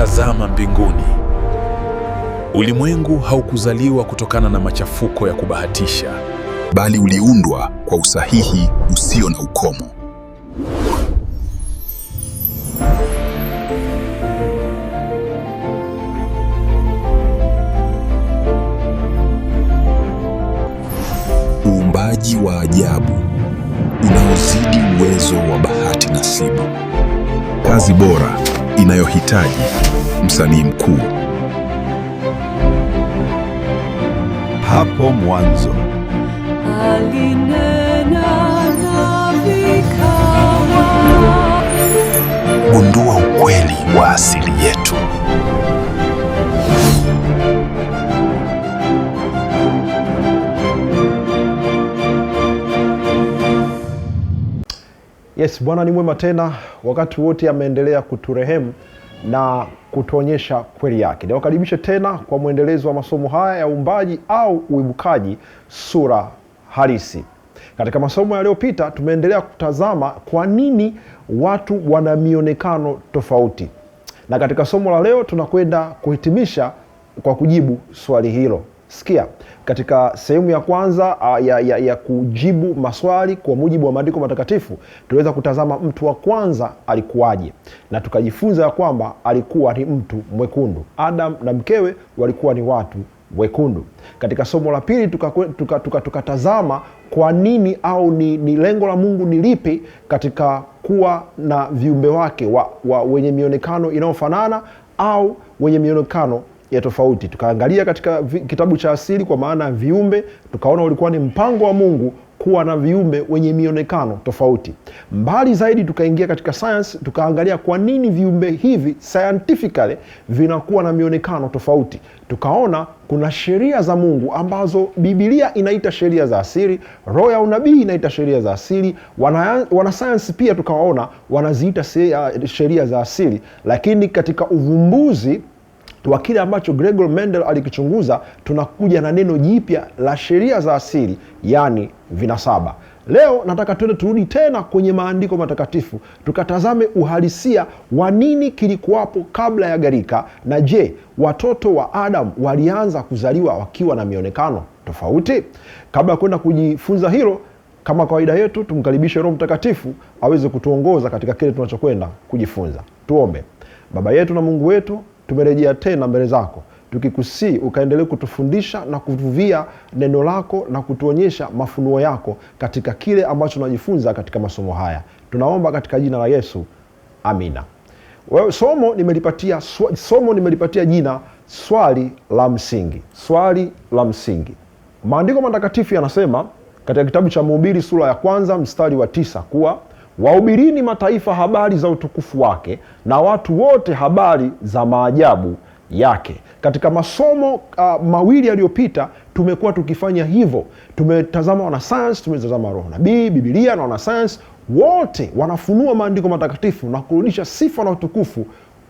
Tazama mbinguni. Ulimwengu haukuzaliwa kutokana na machafuko ya kubahatisha, bali uliundwa kwa usahihi usio na ukomo. Uumbaji wa ajabu unaozidi uwezo wa bahati nasibu. Kazi bora inayohitaji msanii mkuu. Hapo mwanzo alinena na vikawa. Gundua ukweli wa asili yetu. Yes, Bwana ni mwema tena, wakati wote ameendelea kuturehemu na kutuonyesha kweli yake. Niwakaribishe tena kwa mwendelezo wa masomo haya ya uumbaji au uibukaji sura halisi. Katika masomo yaliyopita tumeendelea kutazama kwa nini watu wana mionekano tofauti. Na katika somo la leo tunakwenda kuhitimisha kwa kujibu swali hilo. Sikia, katika sehemu ya kwanza ya kujibu maswali kwa mujibu wa maandiko matakatifu, tuliweza kutazama mtu wa kwanza alikuwaje, na tukajifunza ya kwamba alikuwa ni mtu mwekundu. Adam na mkewe walikuwa ni watu wekundu. Katika somo la pili tukatazama kwa nini au ni lengo la Mungu ni lipi katika kuwa na viumbe wake wenye mionekano inayofanana au wenye mionekano ya tofauti. Tukaangalia katika kitabu cha asili kwa maana viumbe, tukaona ulikuwa ni mpango wa Mungu kuwa na viumbe wenye mionekano tofauti. Mbali zaidi tukaingia katika science, tukaangalia kwa nini viumbe hivi scientifically vinakuwa na mionekano tofauti. Tukaona kuna sheria za Mungu ambazo Biblia inaita sheria za asili, roho ya unabii inaita sheria za asili, wana science pia tukawaona wanaziita sheria za asili, lakini katika uvumbuzi wa kile ambacho Gregor Mendel alikichunguza, tunakuja na neno jipya la sheria za asili, yani vinasaba. Leo nataka turudi tena kwenye maandiko matakatifu, tukatazame uhalisia wa nini kilikuwapo kabla ya gharika, na je, watoto wa Adam walianza kuzaliwa wakiwa na mionekano tofauti? Kabla ya kwenda kujifunza hilo, kama kawaida yetu, tumkaribishe Roho Mtakatifu aweze kutuongoza katika kile tunachokwenda kujifunza. Tuombe. Baba yetu na Mungu wetu, tumerejea tena mbele zako tukikusii ukaendelee kutufundisha na kutuvia neno lako na kutuonyesha mafunuo yako katika kile ambacho tunajifunza katika masomo haya. Tunaomba katika jina la Yesu, amina. Somo nimelipatia jina swali la msingi. Swali la msingi. Maandiko matakatifu yanasema katika kitabu cha Mhubiri sura ya 1 mstari wa 9 kuwa wahubirini mataifa habari za utukufu wake, na watu wote habari za maajabu yake. Katika masomo mawili yaliyopita tumekuwa tukifanya hivyo. Tumetazama wanasayansi, tumetazama roho nabii, Biblia na wanasayansi, wote wanafunua maandiko matakatifu na kurudisha sifa na utukufu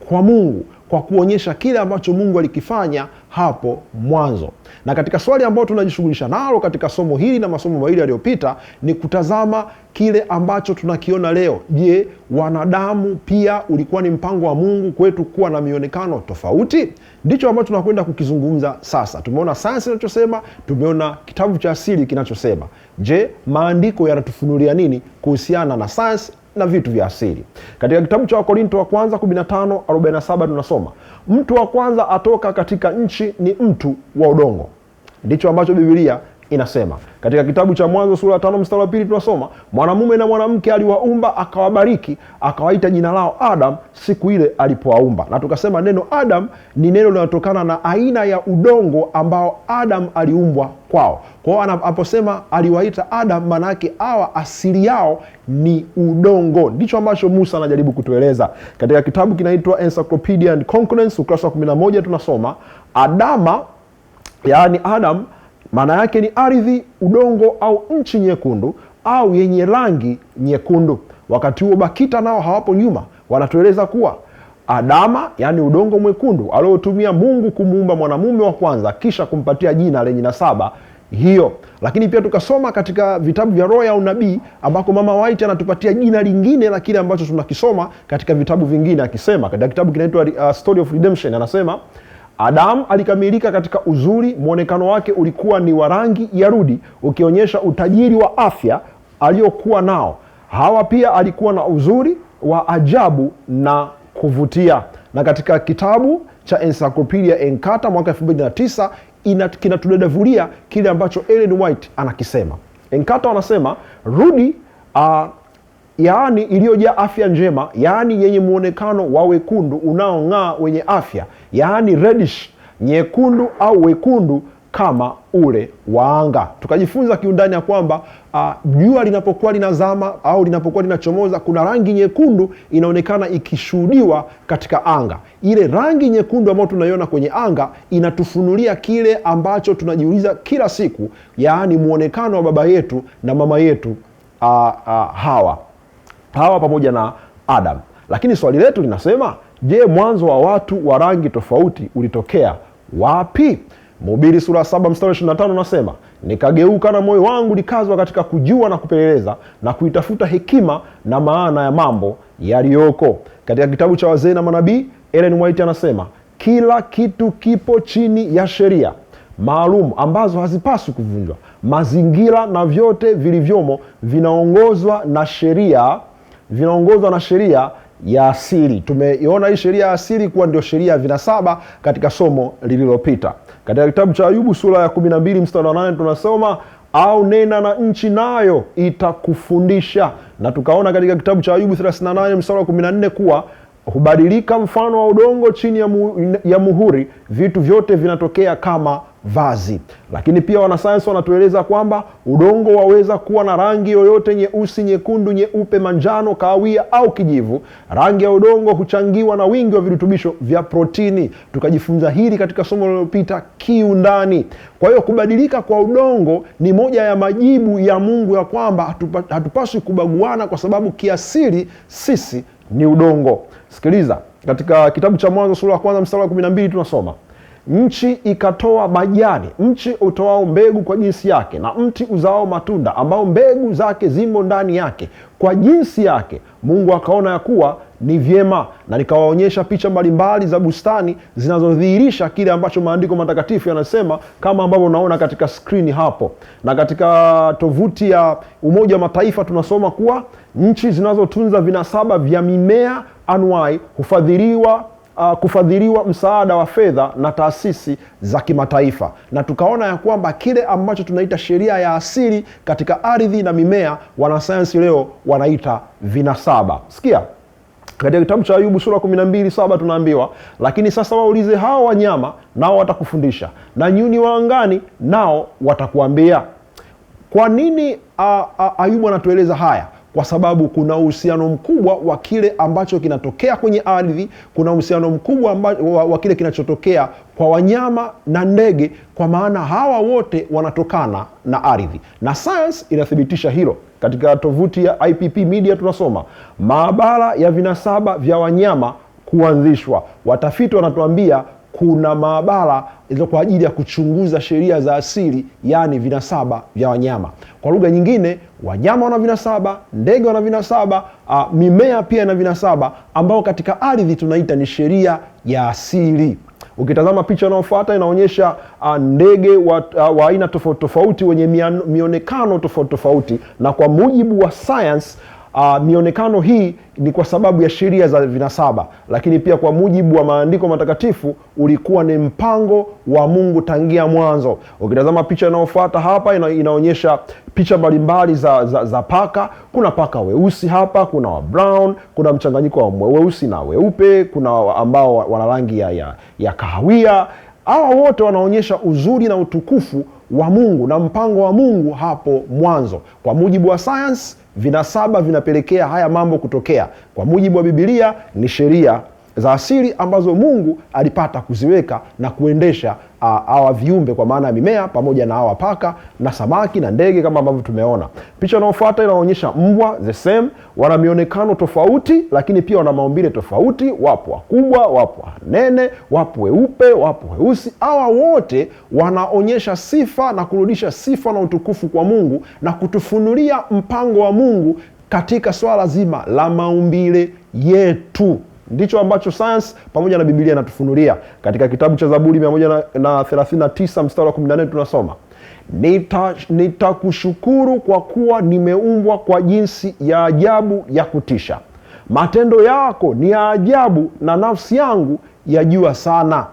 kwa Mungu kwa kuonyesha kile ambacho Mungu alikifanya hapo mwanzo. Na katika swali ambalo tunajishughulisha nalo katika somo hili na masomo mawili yaliyopita ni kutazama kile ambacho tunakiona leo. Je, wanadamu pia ulikuwa ni mpango wa Mungu kwetu kuwa na mionekano tofauti? Ndicho ambacho tunakwenda kukizungumza sasa. Tumeona sayansi inachosema, tumeona kitabu cha asili kinachosema. Je, maandiko yanatufunulia nini kuhusiana na sayansi na vitu vya asili? Katika kitabu cha Wakorinto wa kwanza 15:47 tunasoma, mtu wa kwanza atoka katika nchi ni mtu wa udongo. Ndicho ambacho Biblia inasema. Katika kitabu cha Mwanzo sura 5 mstari wa 2 tunasoma, mwanamume na mwanamke aliwaumba, akawabariki, akawaita jina lao Adam siku ile alipowaumba. Na tukasema neno Adam ni neno linalotokana na aina ya udongo ambao Adam aliumbwa kwao. Kwa hiyo anaposema aliwaita Adam, maana yake hawa asili yao ni udongo. Ndicho ambacho Musa anajaribu kutueleza. Katika kitabu kinaitwa Encyclopedia and Concordance ukurasa wa 11 tunasoma, Adama, yaani Adam, maana yake ni ardhi, udongo au nchi nyekundu au yenye rangi nyekundu. Wakati huo BAKITA nao hawapo nyuma, wanatueleza kuwa Adama, yani udongo mwekundu aliotumia Mungu kumuumba mwanamume wa kwanza kisha kumpatia jina lenye nasaba hiyo. Lakini pia tukasoma katika vitabu vya roho ya unabii ambako Mama White anatupatia jina lingine la kile ambacho tunakisoma katika vitabu vingine, akisema katika kitabu kinaitwa Story of Redemption, anasema Adamu alikamilika katika uzuri, muonekano wake ulikuwa ni wa rangi ya rudi, ukionyesha utajiri wa afya aliokuwa nao. Hawa pia alikuwa na uzuri wa ajabu na kuvutia. Na katika kitabu cha Encyclopedia Encata mwaka 2009 kinatudadavulia kile ambacho Ellen White anakisema. Encata wanasema rudi yaani iliyojaa afya njema, yaani yenye muonekano wa wekundu unaong'aa wenye afya, yaani reddish, nyekundu au wekundu kama ule wa anga. Tukajifunza kiundani ya kwamba jua linapokuwa linazama au linapokuwa linachomoza, kuna rangi nyekundu inaonekana ikishuhudiwa katika anga. Ile rangi nyekundu ambayo tunaiona kwenye anga inatufunulia kile ambacho tunajiuliza kila siku, yaani muonekano wa baba yetu na mama yetu Hawa pamoja na Adam. Lakini swali letu linasema, je, mwanzo wa watu wa rangi tofauti ulitokea wapi? Mhubiri sura 7 mstari 25 unasema, nikageuka na moyo wangu likazwa katika kujua na kupeleleza na kuitafuta hekima na maana ya mambo yaliyoko. Katika kitabu cha Wazee na Manabii, Ellen White anasema kila kitu kipo chini ya sheria maalum ambazo hazipaswi kuvunjwa. Mazingira na vyote vilivyomo vinaongozwa na sheria ya asili. Tumeiona hii sheria ya asili kuwa ndio sheria ya vinasaba katika somo lililopita. Katika kitabu cha Ayubu sura ya 12 mstari wa 8 tunasoma, au nena na nchi nayo itakufundisha. Na tukaona katika kitabu cha Ayubu 38 mstari wa 14 kuwa hubadilika mfano wa udongo chini ya muhuri, vitu vyote vinatokea kama vazi. Lakini pia wanasayansi wanatueleza kwamba udongo waweza kuwa na rangi yoyote, nyeusi, nyekundu, nyeupe, manjano, kahawia au kijivu. Rangi ya udongo huchangiwa na wingi wa virutubisho vya protini. Tukajifunza hili katika somo lililopita kiundani. Kwa hiyo kubadilika kwa udongo ni moja ya majibu ya Mungu ya kwamba hatupaswi kubaguana, kwa sababu kiasili sisi ni udongo. Sikiliza, katika kitabu cha Mwanzo sura ya 1 mstari wa 12 tunasoma, nchi ikatoa majani, mchi utoao mbegu kwa jinsi yake, na mti uzao matunda ambao mbegu zake zimo ndani yake kwa jinsi yake. Mungu akaona ya kuwa ni vyema. Na nikawaonyesha picha mbalimbali za bustani zinazodhihirisha kile ambacho maandiko matakatifu yanasema, kama ambavyo unaona katika skrini hapo. Na katika tovuti ya Umoja wa Mataifa tunasoma kuwa nchi zinazotunza vinasaba vya mimea anuai kufadhiliwa msaada wa fedha na taasisi za kimataifa. Na tukaona ya kwamba kile ambacho tunaita sheria ya asili katika ardhi na mimea, wanasayansi leo wanaita vinasaba. Sikia, katika kitabu cha Ayubu sura 12:7 tunaambiwa, lakini sasa waulize hao wanyama nao watakufundisha, na nyuni wa angani nao watakuambia. Kwa nini Ayubu anatueleza haya? Kwa sababu kuna uhusiano mkubwa wa kile ambacho kinatokea kwenye ardhi, kuna uhusiano mkubwa wa kile kinachotokea kwa wanyama na ndege, kwa maana hawa wote wanatokana na ardhi. Na science inathibitisha hilo. Katika tovuti ya IPP Media tunasoma, maabara ya vinasaba vya wanyama kuanzishwa. Watafiti wanatuambia kuna maabara kwa ajili ya kuchunguza sheria za asili, yani vinasaba vya wanyama. Kwa lugha nyingine, wanyama wana vinasaba, ndege wana vinasaba, mimea pia ina vinasaba, ambao katika ardhi tunaita ni sheria ya asili. Ukitazama picha inayofuata inaonyesha ndege wa aina tofauti tofauti wenye mionekano tofauti tofauti, na kwa mujibu wa science mionekano hii ni kwa sababu ya sheria za vinasaba, lakini pia kwa mujibu wa maandiko matakatifu ulikuwa ni mpango wa Mungu tangia mwanzo. Ukitazama picha inayofuata hapa inaonyesha picha mbalimbali za paka. Kuna paka weusi hapa, kuna wa brown, kuna mchanganyiko wa weusi na weupe, kuna ambao wana rangi ya kahawia. Hawa wote wanaonyesha uzuri na utukufu wa Mungu na mpango wa Mungu hapo mwanzo. Kwa mujibu wa science, vinasaba vinapelekea haya mambo kutokea. Kwa mujibu wa Biblia ni sheria za asili ambazo Mungu alipata kuziweka na kuendesha hawa viumbe, kwa maana ya mimea pamoja na hawa paka na samaki na ndege kama ambavyo tumeona. Picha inayofuata inaonyesha mbwa, the same, wana mionekano tofauti lakini pia wana maumbile tofauti. Wapo wakubwa, wapo wanene, wapo weupe, wapo weusi. Hawa wote wanaonyesha sifa na kurudisha sifa na utukufu kwa Mungu na kutufunulia mpango wa Mungu katika swala zima la maumbile yetu. Ndicho ambacho science pamoja na Biblia inatufunulia. Katika kitabu cha Zaburi 139 mstari wa 14 tunasoma, nitakushukuru kwa kuwa nimeumbwa kwa jinsi ya ajabu ya kutisha. Matendo yako ni ya ajabu na nafsi yangu yajua sana.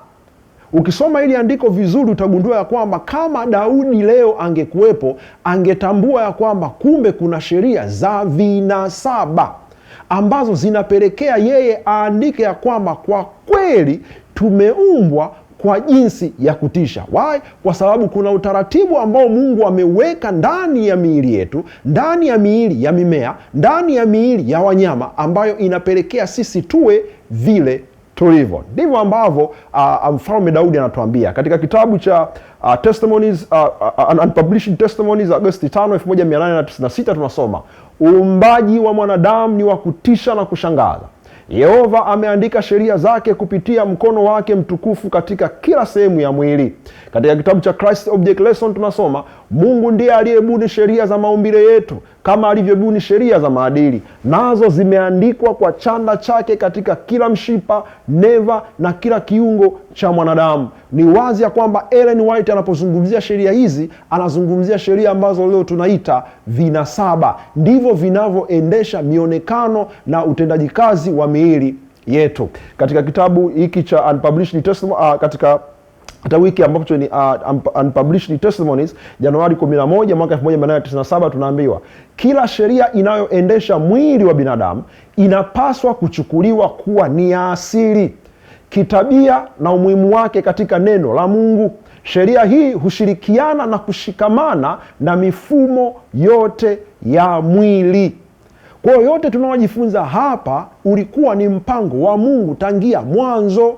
Ukisoma hili andiko vizuri utagundua ya kwamba kama Daudi leo angekuwepo, angetambua ya kwamba kumbe kuna sheria za vinasaba ambazo zinapelekea yeye aandike ya kwamba kwa kweli tumeumbwa kwa jinsi ya kutisha. Why? Kwa sababu kuna utaratibu ambao Mungu ameweka ndani ya miili yetu, ndani ya miili ya mimea, ndani ya miili ya wanyama, ambayo inapelekea sisi tuwe vile tulivyo. Ndivyo ambavyo Mfalme Daudi anatuambia katika kitabu cha Testimonies, Unpublished Testimonies, Agosti 5, 1896 tunasoma, uumbaji wa mwanadamu ni wa kutisha na kushangaza. Yehova ameandika sheria zake kupitia mkono wake mtukufu katika kila sehemu ya mwili. Katika kitabu cha Christ Object Lesson tunasoma, Mungu ndiye aliyebuni sheria za maumbile yetu kama alivyobuni sheria za maadili, nazo zimeandikwa kwa chanda chake katika kila mshipa, neva na kila kiungo cha mwanadamu. Ni wazi ya kwamba Ellen White anapozungumzia sheria hizi anazungumzia sheria ambazo leo tunaita vinasaba. Ndivyo vinavyoendesha mionekano na utendaji kazi wa miili yetu. Katika kitabu hiki cha Unpublished Testimonies, katika hata wiki ambapo ni Unpublished Testimonies, Januari 11 mwaka 1897, tunaambiwa kila sheria inayoendesha mwili wa binadamu inapaswa kuchukuliwa kuwa ni ya asili, kitabia na umuhimu wake katika neno la Mungu. Sheria hii hushirikiana na kushikamana na mifumo yote ya mwili. Kwa hiyo yote tunaojifunza hapa ulikuwa ni mpango wa Mungu tangia mwanzo,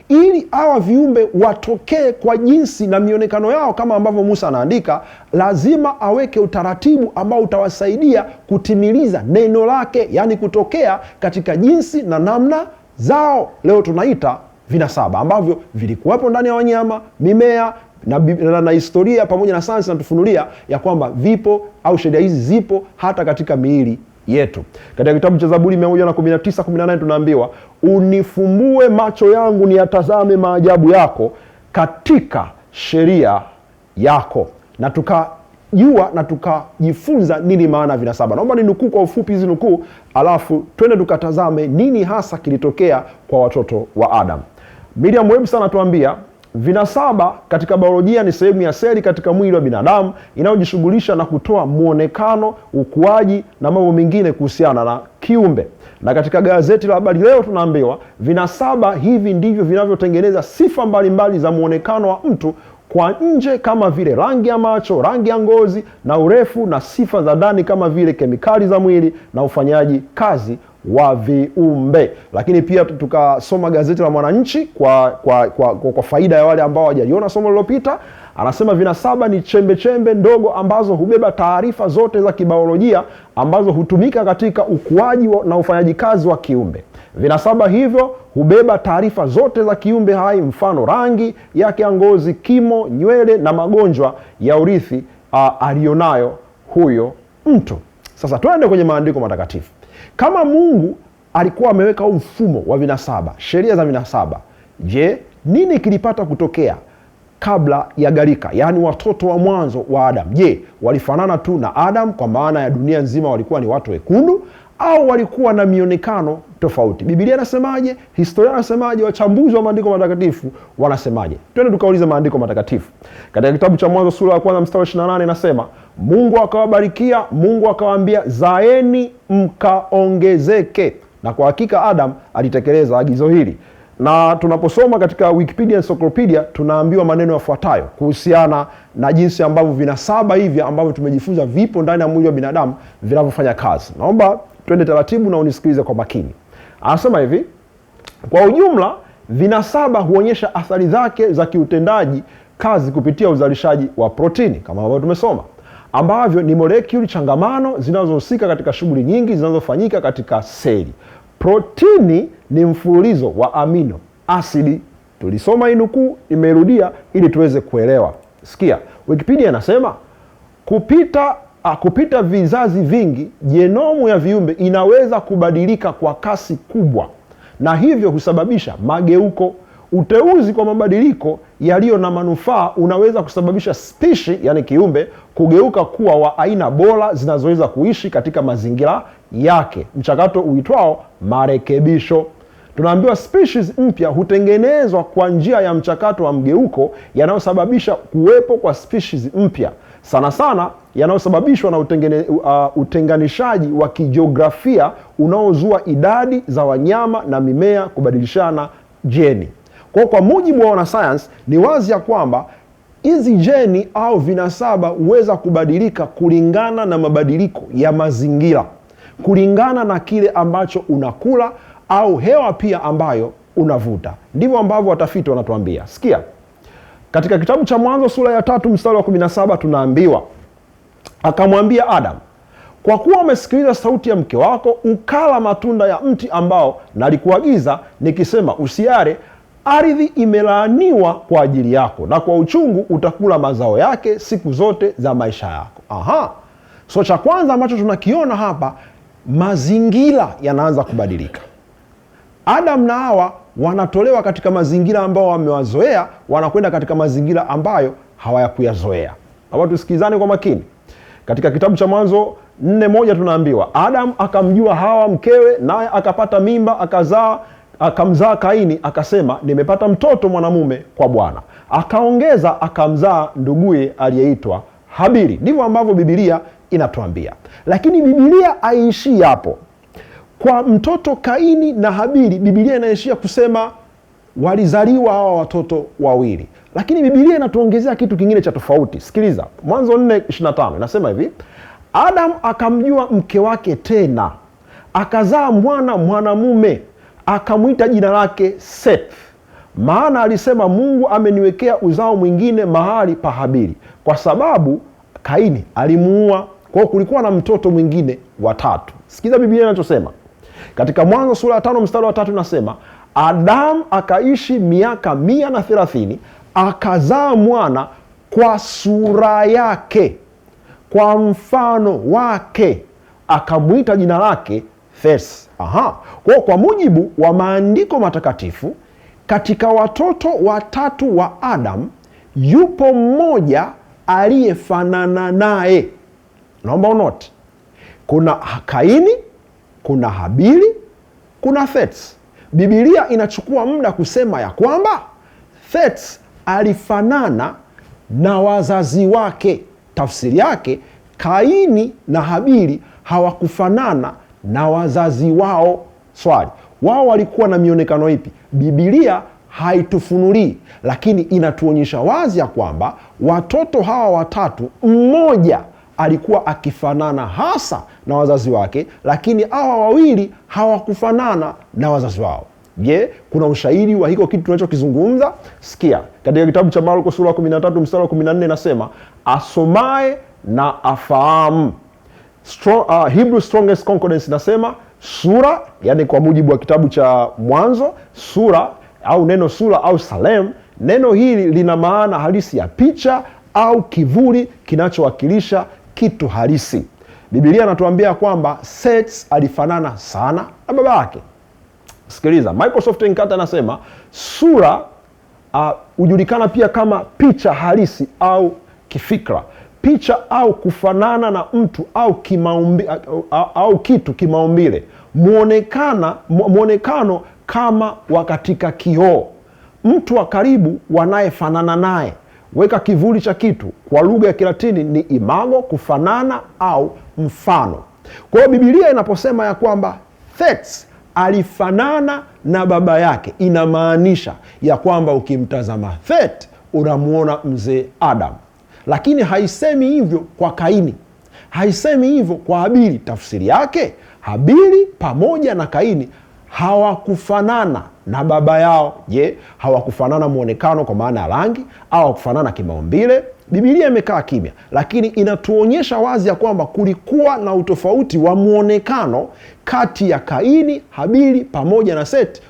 ili hawa viumbe watokee kwa jinsi na mionekano yao kama ambavyo Musa anaandika. Lazima aweke utaratibu ambao utawasaidia kutimiliza neno lake, yani kutokea katika jinsi na namna zao. Leo tunaita vinasaba ambavyo vilikuwepo ndani ya wanyama, mimea na historia pamoja na sayansi natufunulia ya kwamba vipo au sheria hizi zipo hata katika miili yetu. Katika kitabu cha Zaburi 119:18 tunaambiwa, unifumbue macho yangu niyatazame maajabu yako katika sheria yako. Na tukajua na tukajifunza nini maana vinasaba. Naomba ninukuu kwa ufupi hizi nukuu, alafu twende tukatazame nini hasa kilitokea kwa watoto wa Adam. Miriam Webster anatuambia, vinasaba katika biolojia ni sehemu ya seli katika mwili wa binadamu inayojishughulisha na kutoa muonekano, ukuaji na mambo mengine kuhusiana na kiumbe. Na katika gazeti la Habari Leo tunaambiwa vinasaba hivi ndivyo vinavyotengeneza sifa mbalimbali za muonekano wa mtu kwa nje, kama vile rangi ya macho, rangi ya ngozi na urefu, na sifa za ndani kama vile kemikali za mwili na ufanyaji kazi wa viumbe. Lakini pia tukasoma gazeti la Mwananchi kwa faida ya wale ambao hawajaliona somo lililopita. Anasema vinasaba ni chembe chembe ndogo ambazo hubeba taarifa zote za kibiolojia ambazo hutumika katika ukuaji na ufanyaji kazi wa kiumbe. Vinasaba hivyo hubeba taarifa zote za kiumbe hai, mfano rangi yake ya ngozi, kimo, nywele na magonjwa ya urithi alionayo huyo mtu. Sasa tuende kwenye maandiko matakatifu. Kama Mungu alikuwa ameweka mfumo wa vinasaba, sheria za vinasaba, je, nini kilipata kutokea kabla ya gharika? Yaani watoto wa mwanzo wa Adam, je, walifanana tu na Adam kwa maana ya dunia nzima walikuwa ni watu wekundu, au walikuwa na mionekano tofauti? Biblia inasemaje? Historia inasemaje? Wachambuzi wa maandiko matakatifu wanasemaje? Twende tukaulize maandiko matakatifu. Katika kitabu cha Mwanzo sura ya 1 mstari 28 inasema, Mungu akawabarikia, Mungu akawaambia, zaeni mkaongezeke. Na kwa hakika Adam alitekeleza agizo hili. Na tunaposoma katika Wikipedia Encyclopedia tunaambiwa maneno yafuatayo kuhusiana na jinsi ambavyo vinasaba hivi ambavyo tumejifunza vipo ndani ya mwili wa binadamu vinavyofanya kazi. Naomba twende taratibu na unisikilize kwa makini. Anasema hivi, Kwa ujumla, vinasaba huonyesha athari zake za kiutendaji kazi kupitia uzalishaji wa protini kama ambavyo tumesoma, ambavyo ni molekuli changamano zinazohusika katika shughuli nyingi zinazofanyika katika seli. Protini ni mfululizo wa amino asidi. Tulisoma hii nukuu, nimerudia ili tuweze kuelewa. Sikia, Wikipedia inasema kupita vizazi vingi, genomu ya viumbe inaweza kubadilika kwa kasi kubwa, na hivyo husababisha mageuko. Uteuzi kwa mabadiliko yaliyo na manufaa unaweza kusababisha spishi, yani kiumbe, kugeuka kuwa wa aina bora zinazoweza kuishi katika mazingira yake, mchakato uitwao marekebisho. Tunaambiwa species mpya hutengenezwa kwa njia ya mchakato wa mgeuko yanayosababisha kuwepo kwa species mpya, sana sana yanayosababishwa na utenganishaji wa kijiografia unaozua idadi za wanyama na mimea kubadilishana jeni. Kwa mujibu wa wanasayansi, ni wazi ya kwamba hizi jeni au vinasaba huweza kubadilika kulingana na mabadiliko ya mazingira, kulingana na kile ambacho unakula au hewa pia ambayo unavuta. Ndivyo ambavyo watafiti wanatuambia. Sikia, katika kitabu cha Mwanzo sura ya 3 mstari wa 17 tunaambiwa, akamwambia Adam, kwa kuwa umesikiliza sauti ya mke wako ukala matunda ya mti ambao nalikuagiza nikisema usiale, ardhi imelaaniwa kwa ajili yako, na kwa uchungu utakula mazao yake siku zote za maisha yako. So cha kwanza ambacho tunakiona hapa, mazingira yanaanza kubadilika. Adam na Hawa wanatolewa katika mazingira ambao wamewazoea, wanakwenda katika mazingira ambayo hawayakuyazoea. Hawa tusikizane kwa makini. Katika kitabu cha Mwanzo 4:1 tunaambiwa, Adam akamjua Hawa mkewe, naye akapata mimba, akamzaa Kaini, akasema nimepata mtoto mwanamume kwa Bwana. Akaongeza akamzaa nduguye aliyeitwa Habili. Ndivyo ambavyo Biblia inatuambia. Lakini Biblia haiishii hapo. Kwa mtoto Kaini na Habili, Biblia inaishia kusema walizaliwa hawa watoto wawili. Lakini Biblia inatuongezea kitu kingine cha tofauti. Sikiliza, Mwanzo 4:25 inasema hivi, Adam akamjua mke wake tena, akazaa mwanamume, akamwita jina lake Seth, maana alisema Mungu ameniwekea uzao mwingine mahali pa Habili, kwa sababu Kaini alimuua. Kwa hiyo kulikuwa na mtoto mwingine wa tatu. Sikiza Biblia inachosema. Katika Mwanzo sura ya 5 mstari wa 3 nasema, Adam akaishi miaka 130, akazaa mwana kwa sura yake, kwa mfano wake, akamwita jina lake Seth. Kwa mujibu wa maandiko matakatifu, katika watoto watatu wa Adam yupo mmoja aliyefanana naye. Naomba unote, kuna Kaini, kuna Habili, kuna Seth. Biblia inachukua muda kusema ya kwamba Seth alifanana na wazazi wake. Tafsiri yake, Kaini na Habili hawakufanana na wazazi wao. Swali, wao walikuwa na mionekano ipi? Biblia haitufunulii, lakini inatuonyesha wazi ya kwamba watoto hawa watatu, mmoja alikuwa akifanana hasa na wazazi wake, lakini hawa wawili hawakufanana na wazazi wao. Je, kuna ushahidi wa hiko kitu tunachokizungumza? Sikia, katika kitabu cha Marko sura 13 mstari wa 14 nasema, asomaye na afahamu. Hebrew Strongest Concordance nasema sura, yani kwa mujibu wa kitabu cha Mwanzo, sura au neno sura au Salem, neno hili lina maana halisi ya picha au kivuli kinachowakilisha kitu halisi. Biblia inatuambia kwamba Seth alifanana sana na baba yake. Sikiliza, Microsoft Encarta anasema sura hujulikana pia kama picha halisi au kifikra. Picha au kufanana na mtu au kitu kimaumbile. Muonekano kama wa katika kioo. Mtu wa karibu wanayefanana naye. Weka kivuli cha kitu. Kwa lugha ya Kilatini ni imago, kufanana au mfano. Kwa hiyo Biblia inaposema ya kwamba Seth alifanana na baba yake, inamaanisha ya kwamba ukimtazama Seth unamuona mzee Adam. Lakini haisemi hivyo kwa Kaini, haisemi hivyo kwa Habili. Tafsiri yake, Habili pamoja na Kaini hawakufanana na baba yao. Je, hawakufanana muonekano kwa maana ya rangi, au hawakufanana kimaumbile? Biblia imekaa kimya, lakini inatuonyesha wazi ya kwamba kulikuwa na utofauti wa muonekano kati ya Kaini, Habili pamoja na Seti,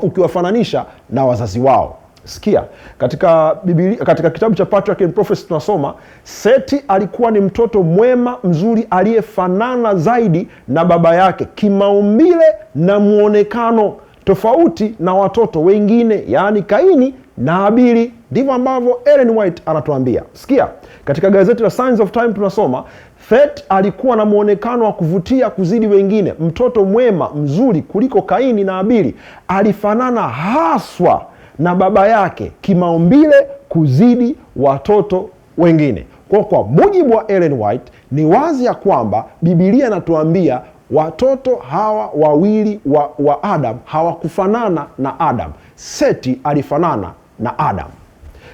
ukiwafananisha na wazazi wao. Sikia, katika Biblia, katika kitabu cha Patriarchs and Prophets tunasoma Seti alikuwa ni mtoto mwema mzuri aliyefanana zaidi na baba yake kimaumbile na muonekano, tofauti na watoto wengine, yaani Kaini na Habili. Ndivyo ambavyo Ellen White anatuambia. Sikia, katika gazeti la Signs of Time tunasoma Seti alikuwa na muonekano wa kuvutia kuzidi wengine, mtoto mwema mzuri kuliko Kaini na Habili, alifanana haswa na baba yake kimaumbile kuzidi watoto wengine. Kwa mujibu wa Ellen White, ni wazi ya kwamba Biblia inatuambia watoto hawa wawili wa Adam hawakufanana na Adam. Seti alifanana na Adam.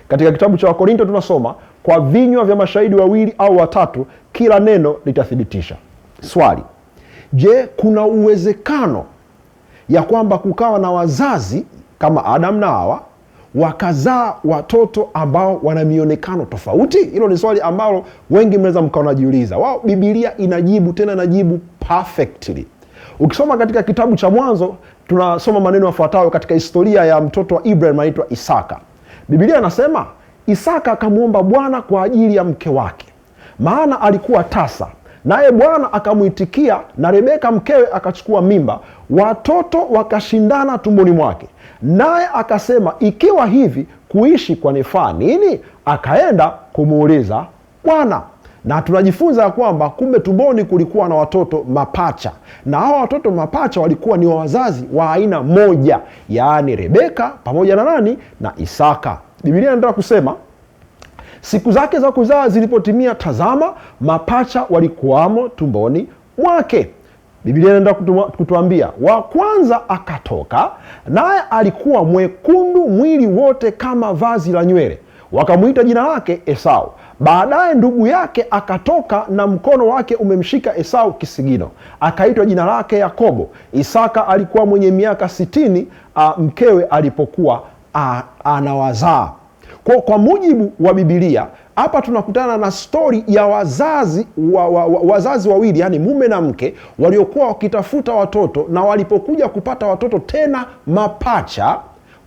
Katika kitabu cha Wakorinto tunasoma, kwa vinywa vya mashahidi wawili au watatu kila neno litathibitisha. Swali, je, kuna uwezekano ya kwamba kukawa na wazazi kama Adam na Hawa wakazaa watoto ambao wana mionekano tofauti? Hilo ni swali ambalo wengi mnaweza mkawa najiuliza. Wao Biblia inajibu, tena inajibu perfectly. Ukisoma katika kitabu cha Mwanzo tunasoma maneno yafuatayo katika historia ya mtoto wa Ibrahim anaitwa Isaka. Biblia inasema Isaka akamwomba Bwana kwa ajili ya mke wake, maana alikuwa tasa, naye Bwana akamuitikia, na Rebeka mkewe akachukua mimba, watoto wakashindana tumboni mwake. Naye akasema, ikiwa hivi, kuishi kwanifaa nini? Akaenda kumuuliza Bwana. Na tunajifunza ya kwamba kumbe tumboni kulikuwa na watoto mapacha, na hao watoto mapacha walikuwa ni wazazi wa aina moja, yaani Rebeka pamoja na nani? Na Isaka. Biblia inaendelea kusema, siku zake za kuzaa zilipotimia, tazama, mapacha walikuwamo tumboni mwake. Biblia inaendelea kutuambia, wa kwanza akatoka, naye alikuwa mwekundu mwili wote kama vazi la nywele, wakamuita jina lake Esau. Baadaye ndugu yake akatoka, na mkono wake umemshika Esau kisigino, akaitwa jina lake Yakobo. Isaka alikuwa mwenye miaka 60 mkewe alipokuwa anawazaa. Kwa mujibu wa Biblia, hapa tunakutana na stori ya wazazi wawili, yani mume na mke, waliokuwa wakitafuta watoto, na walipokuja kupata watoto tena mapacha,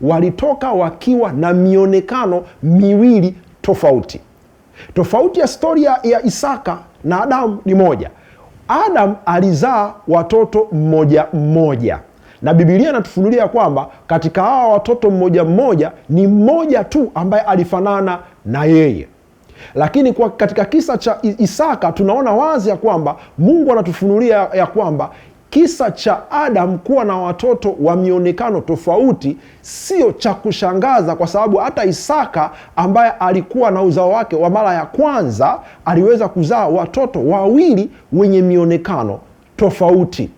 walitoka wakiwa na mionekano miwili tofauti. Tofauti ya stori ya Isaka na Adamu ni moja. Adam alizaa watoto mmoja, na Biblia inatufunulia kwamba katika hawa watoto mmoja ni mmoja tu ambaye alifanana na yeye. Lakini katika kisa cha Isaka tunaona wazi ya kwamba Mungu anatufunulia ya kwamba kisa cha Adam kuwa na watoto wa mionekano tofauti sio cha kushangaza, kwa sababu hata Isaka ambaye alikuwa na uzao wake wa mara ya kwanza aliweza kuzaa watoto wawili wenye mionekano tofauti.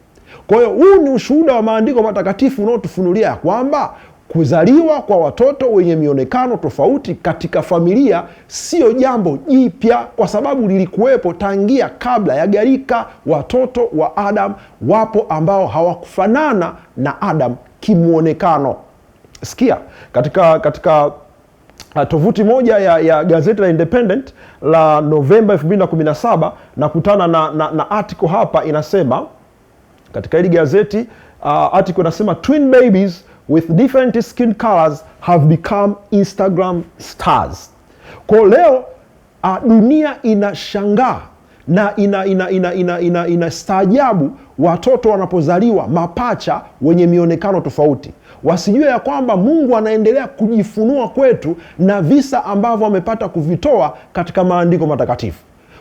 Kwa hiyo huu ni ushuhuda wa maandiko matakatifu unaotufunulia ya kwamba kuzaliwa kwa watoto wenye mionekano tofauti katika familia sio jambo jipya, kwa sababu lilikuwepo tangia kabla ya gharika. Watoto wa Adam wapo ambao hawakufanana na Adam kimuonekano. Sikia, katika tovuti moja ya gazeti la Independent la Novemba 2017 nakutana na article hapa inasema, katika hili gazeti article inasema, twin babies with different skin colors have become Instagram stars. Kwa leo dunia inashangaa na inastaajabu watoto wanapozaliwa mapacha wenye mionekano tofauti. Wasijue ya kwamba Mungu anaendelea kujifunua kwetu na visa ambavyo amepata kuvitoa katika maandiko matakatifu.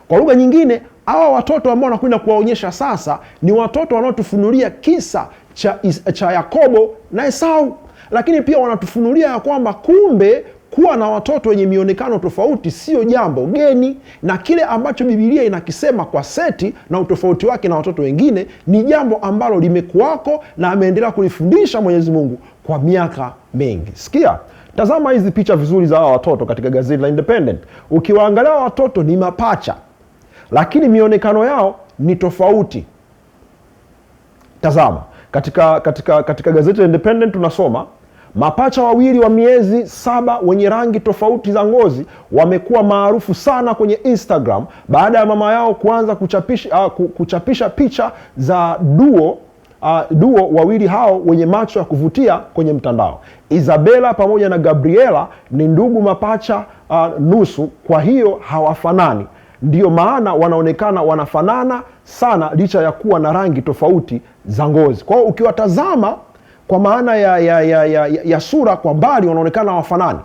Kwa lugha nyingine, hawa watoto ambao wanakwenda kuwaonyesha sasa ni watoto wanaotufunulia kisa cha Yakobo na Esau, lakini pia wanatufunulia ya kwamba kumbe kuwa na watoto wenye mionekano tofauti sio jambo geni, na kile ambacho Biblia inakisema kwa Seti na utofauti wake na watoto wengine ni jambo ambalo limekuwako na ameendelea kulifundisha Mwenyezi Mungu kwa miaka mengi. Sikia, tazama hizi picha vizuri za hawa watoto katika gazeti la Independent. Ukiwaangalia watoto ni mapacha, lakini mionekano yao ni tofauti. Tazama, Katika gazeti la Independent tunasoma mapacha wawili wa miezi 7 wenye rangi tofauti za ngozi wamekuwa maarufu sana kwenye Instagram baada ya mama yao kuanza kuchapisha picha za duo wawili hao wenye macho ya kuvutia kwenye mtandao. Isabella pamoja na Gabriela ni ndugu mapacha nusu, kwa hiyo hawafanani. Ndiyo maana wanaonekana wanafanana sana licha ya kuwa na rangi tofauti za ngozi. Kwa hiyo ukiwatazama kwa maana ya sura kwa mbali wanaonekana hawafanani,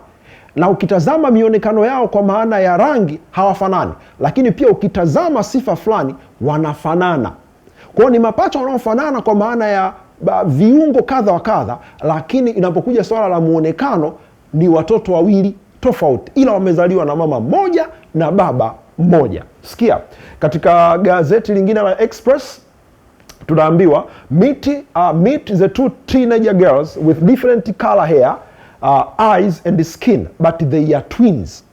na ukitazama mionekano yao kwa maana ya rangi hawafanani, lakini pia ukitazama sifa fulani wanafanana. Kwa hiyo ni mapacha wanaofanana kwa maana ya viungo kadha wa kadha, lakini inapokuja swala la muonekano ni watoto wawili tofauti, ila wamezaliwa na mama mmoja na baba mmoja. Sikia, katika gazeti lingine la Express tunaambiwa meet the two teenager girls with different color hair, eyes and skin but they are twins.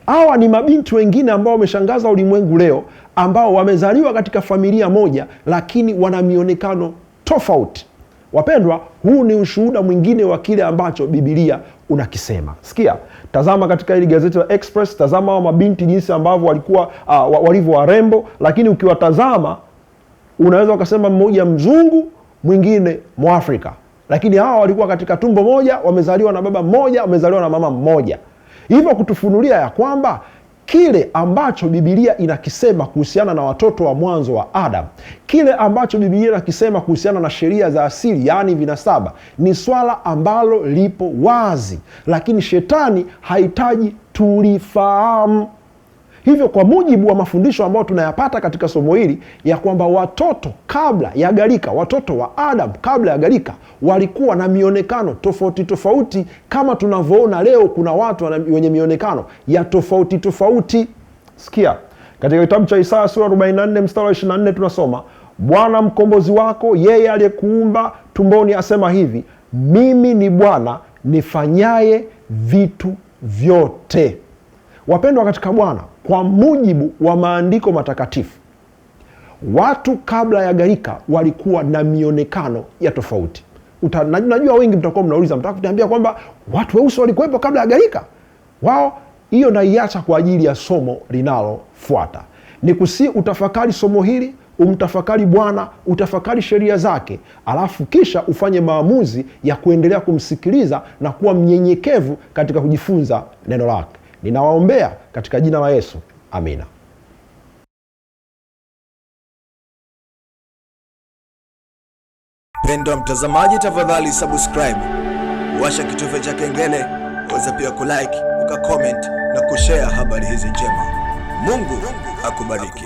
Hawa ni mabinti wengine ambao wameshangaza ulimwengu leo, ambao wamezaliwa katika familia moja lakini wana mionekano tofauti. Wapendwa, huu ni ushuhuda mwingine wa kile ambacho Biblia unakisema. Sikia, tazama katika hili gazeti la Express, tazama hao mabinti jinsi ambavyo walikuwa walivyo warembo, lakini ukiwatazama unaweza ukasema mmoja mzungu, mwingine Mwafrika, lakini hawa walikuwa katika tumbo moja, wamezaliwa na baba mmoja, wamezaliwa na mama mmoja. Hivyo kutufunulia ya kwamba kile ambacho Biblia inakisema kuhusiana na watoto wa mwanzo wa Adam, kile ambacho Biblia inakisema kuhusiana na sheria za asili, yaani vinasaba, ni swala ambalo lipo wazi, lakini shetani hahitaji tulifahamu. Hivyo kwa mujibu wa mafundisho ambayo tunayapata katika somo hili, ya kwamba watoto kabla ya gharika, watoto wa Adam kabla ya gharika walikuwa na mionekano tofauti tofauti, kama tunavyoona leo kuna watu wenye mionekano ya tofauti tofauti. Sikia, katika kitabu cha Isaya sura 44 mstari wa 24 tunasoma, Bwana mkombozi wako, yeye aliyekuumba tumboni, asema hivi, mimi ni Bwana nifanyaye vitu vyote. Wapendwa katika Bwana, kwa mujibu wa maandiko matakatifu, watu kabla ya gharika walikuwa na mionekano ya tofauti. Najua wengi mtakuwa mnauliza, mtaka kuniambia kwamba watu weusi walikuwepo kabla ya gharika? Wao, hiyo naiacha kwa ajili ya somo linalofuata. Ni utafakari somo hili, umtafakari Bwana, utafakari sheria zake, alafu kisha ufanye maamuzi ya kuendelea kumsikiliza na kuwa mnyenyekevu katika kujifunza neno lake. Ninawaombea katika jina la Yesu. Amina. Pendwa mtazamaji, tafadhali subscribe, washa kitufe cha kengele, waweza pia kulike, ukacomment na kushare habari hizi njema. Mungu akubariki.